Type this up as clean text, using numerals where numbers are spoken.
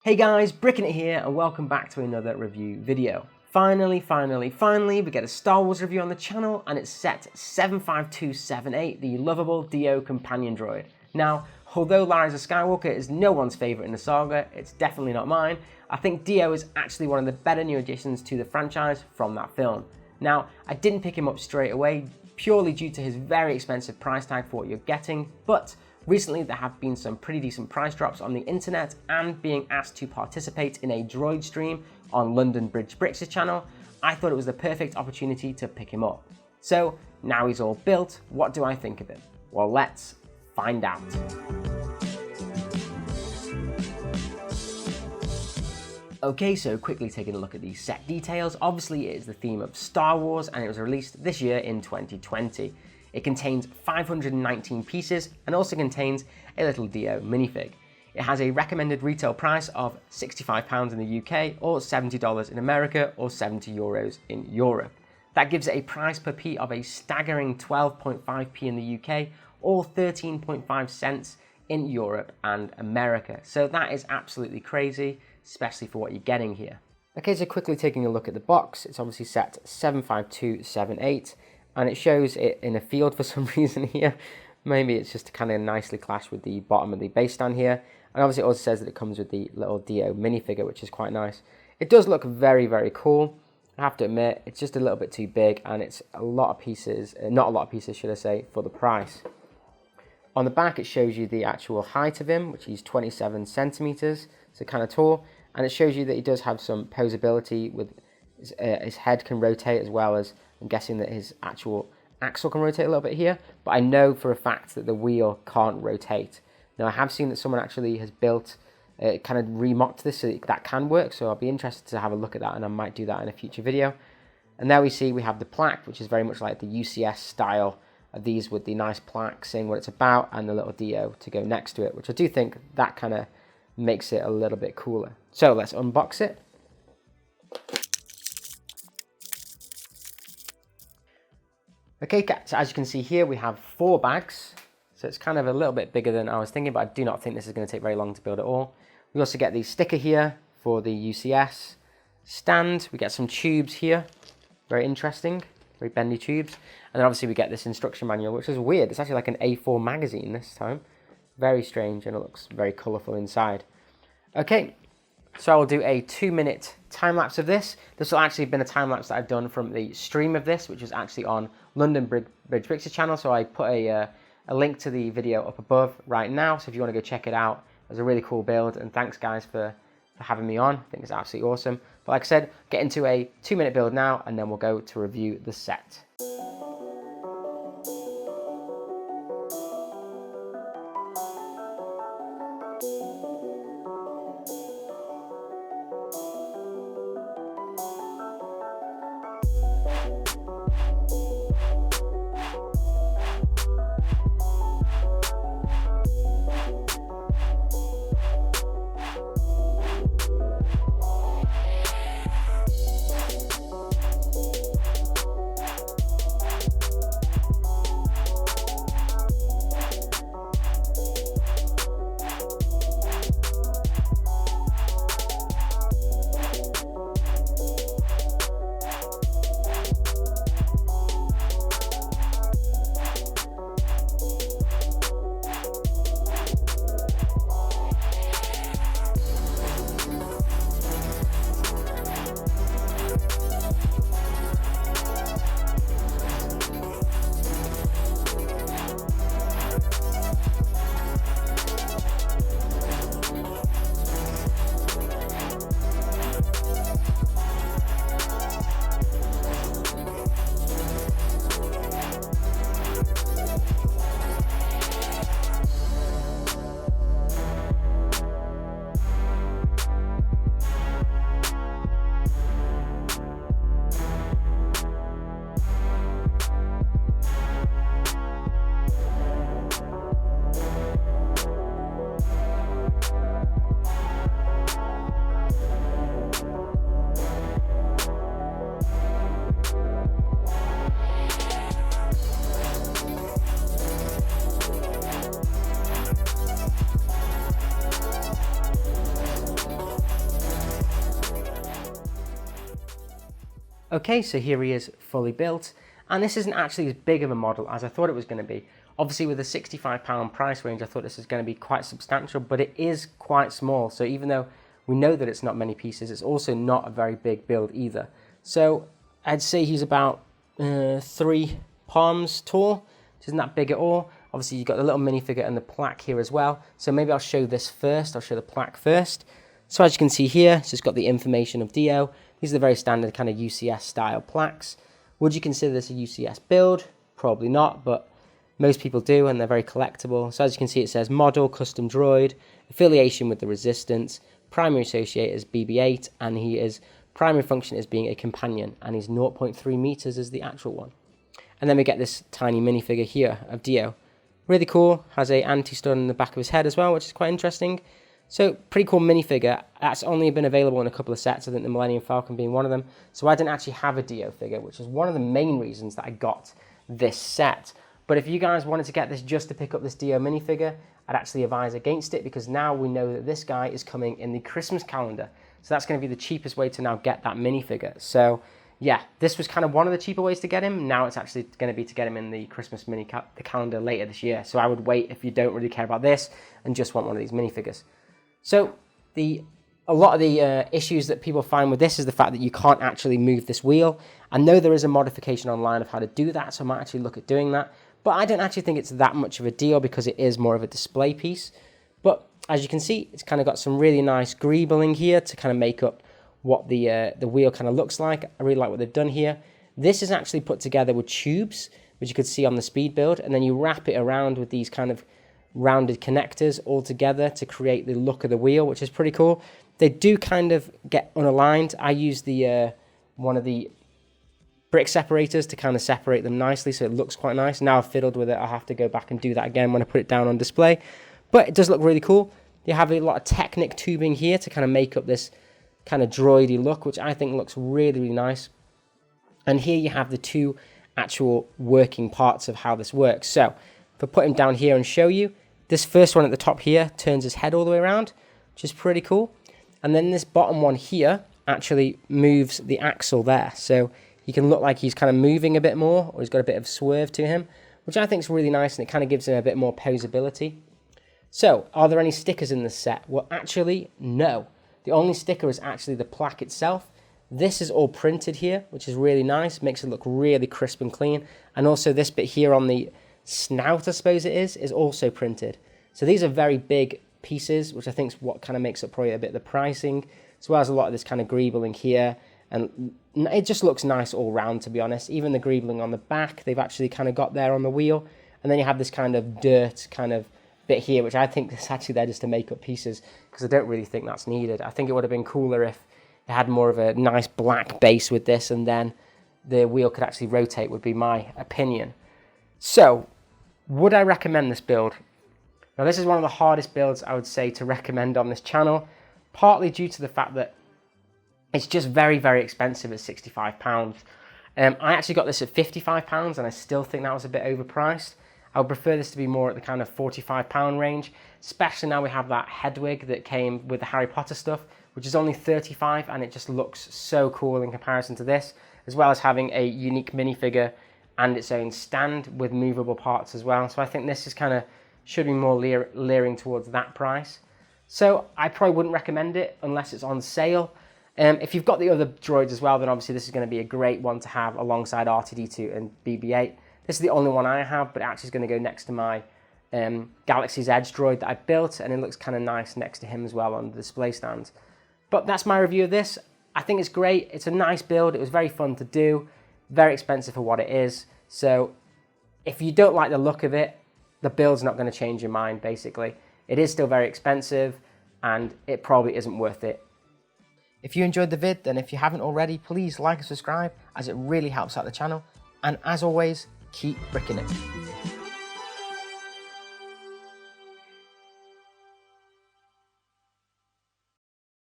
Hey guys, Bricking It here and welcome back to another review video. Finally, we get a Star Wars review on the channel and it's set 75278, the lovable D-0 companion droid. Now, although Rise of Skywalker is no one's favourite in the saga, it's definitely not mine, I think D-0 is actually one of the better new additions to the franchise from that film. Now, I didn't pick him up straight away, purely due to his very expensive price tag for what you're getting, but recently there have been some pretty decent price drops on the internet, and being asked to participate in a droid stream on London Bridge Bricks' channel, I thought it was the perfect opportunity to pick him up. So now he's all built, what do I think of him? Well, let's find out. Okay, so quickly taking a look at these set details. Obviously it is the theme of Star Wars and it was released this year in 2020. It contains 519 pieces and also contains a little D-0 minifig. It has a recommended retail price of £65 in the UK or $70 in America or €70 in Europe. That gives it a price per P of a staggering 12.5p in the UK or 13.5 cents in Europe and America. So that is absolutely crazy, especially for what you're getting here. Okay, so quickly taking a look at the box, it's obviously set 75278. And it shows it in a field for some reason here. Maybe it's just to kind of nicely clash with the bottom of the base stand here. And obviously it also says that it comes with the little D-0 minifigure, which is quite nice. It does look very, very cool. I have to admit, it's just a little bit too big and it's a lot of pieces, not a lot of pieces should I say, for the price. On the back it shows you the actual height of him, which is 27 centimeters, so kind of tall. And it shows you that he does have some posability with his head can rotate, as well as I'm guessing that his actual axle can rotate a little bit here, but I know for a fact that the wheel can't rotate. Now I have seen that someone actually has built, kind of remocked this so that can work, so I'll be interested to have a look at that and I might do that in a future video. And there we see we have the plaque, which is very much like the UCS style of these, with the nice plaque saying what it's about and the little D-0 to go next to it, which I do think that kind of makes it a little bit cooler. So let's unbox it. Okay, so as you can see here, we have 4 bags. So it's kind of a little bit bigger than I was thinking, but I do not think this is going to take very long to build it all. We also get the sticker here for the UCS stand. We get some tubes here. Very interesting, very bendy tubes. And then obviously we get this instruction manual, which is weird. It's actually like an A4 magazine this time. Very strange, and it looks very colourful inside. Okay, so I will do a 2-minute time-lapse of this. This will actually have been a time-lapse that I've done from the stream of this, which was actually on London Bridge Bricks' channel, so I put a link to the video up above right now, so if you want to go check it out, it was a really cool build, and thanks guys for having me on. I think it's absolutely awesome. But like I said, get into a 2-minute build now, and then we'll go to review the set. Okay, so here he is fully built, and this isn't actually as big of a model as I thought it was going to be. Obviously with a £65 price range, I thought this was going to be quite substantial, but it is quite small. So even though we know that it's not many pieces, it's also not a very big build either. So I'd say he's about 3 palms tall, which isn't that big at all. Obviously you've got the little minifigure and the plaque here as well. So maybe I'll show this first, I'll show the plaque first. So as you can see here, it's just got the information of D-0. These are the very standard kind of UCS style plaques. Would you consider this a UCS build? Probably not, but most people do, and they're very collectible. So as you can see, it says model, custom droid, affiliation with the Resistance, primary associate is BB-8, and he is primary function is being a companion, and he's 0.3 meters is the actual one. And then we get this tiny minifigure here of D-0. Really cool, has a anti-stun in the back of his head as well, which is quite interesting. So pretty cool minifigure. That's only been available in a couple of sets, I think the Millennium Falcon being one of them. So I didn't actually have a D-0 figure, which is one of the main reasons that I got this set. But if you guys wanted to get this just to pick up this D-0 minifigure, I'd actually advise against it, because now we know that this guy is coming in the Christmas calendar. So that's going to be the cheapest way to now get that minifigure. So yeah, this was kind of one of the cheaper ways to get him. Now it's actually going to be to get him in the Christmas the calendar later this year. So I would wait if you don't really care about this and just want one of these minifigures. So a lot of the issues that people find with this is the fact that you can't actually move this wheel. I know there is a modification online of how to do that, so I might actually look at doing that. But I don't actually think it's that much of a deal, because it is more of a display piece. But as you can see, it's kind of got some really nice greebling here to kind of make up what the wheel kind of looks like. I really like what they've done here. This is actually put together with tubes, which you could see on the speed build, and then you wrap it around with these kind of rounded connectors all together to create the look of the wheel, which is pretty cool. They do kind of get unaligned. I use the one of the brick separators to kind of separate them nicely, so it looks quite nice. Now I've fiddled with it, I'll have to go back and do that again when I put it down on display. But it does look really cool. You have a lot of Technic tubing here to kind of make up this kind of droidy look, which I think looks really, really nice. And here you have the two actual working parts of how this works. So if I put him down here and show you, this first one at the top here turns his head all the way around, which is pretty cool. And then this bottom one here actually moves the axle there. So he can look like he's kind of moving a bit more, or he's got a bit of swerve to him, which I think is really nice, and it kind of gives him a bit more posability. So, are there any stickers in this set? Well, actually, no. The only sticker is actually the plaque itself. This is all printed here, which is really nice, makes it look really crisp and clean. And also this bit here on the snout, I suppose it is also printed. So these are very big pieces, which I think is what kind of makes up probably a bit of the pricing, as well as a lot of this kind of greebling here. And it just looks nice all round, to be honest. Even the greebling on the back, they've actually kind of got there on the wheel. And then you have this kind of dirt kind of bit here, which I think is actually there just to make up pieces, because I don't really think that's needed. I think it would have been cooler if it had more of a nice black base with this, and then the wheel could actually rotate, would be my opinion. So, would I recommend this build? Now, this is one of the hardest builds I would say to recommend on this channel, partly due to the fact that it's just very, very expensive at £65. I actually got this at £55, and I still think that was a bit overpriced. I would prefer this to be more at the kind of £45 range, especially now we have that headwig that came with the Harry Potter stuff, which is only £35, and it just looks so cool in comparison to this, as well as having a unique minifigure and its own stand with movable parts as well. So I think this is kind of should be more leering towards that price. So I probably wouldn't recommend it unless it's on sale. If you've got the other droids as well, then obviously this is going to be a great one to have alongside R2-D2 and BB-8. This is the only one I have, but it actually is going to go next to my Galaxy's Edge droid that I built, and it looks kind of nice next to him as well on the display stand. But that's my review of this. I think it's great. It's a nice build. It was very fun to do. Very expensive for what it is. So if you don't like the look of it, the build's not going to change your mind, basically. It is still very expensive, and it probably isn't worth it. If you enjoyed the vid, then if you haven't already, please like and subscribe, as it really helps out the channel. And as always, keep bricking it.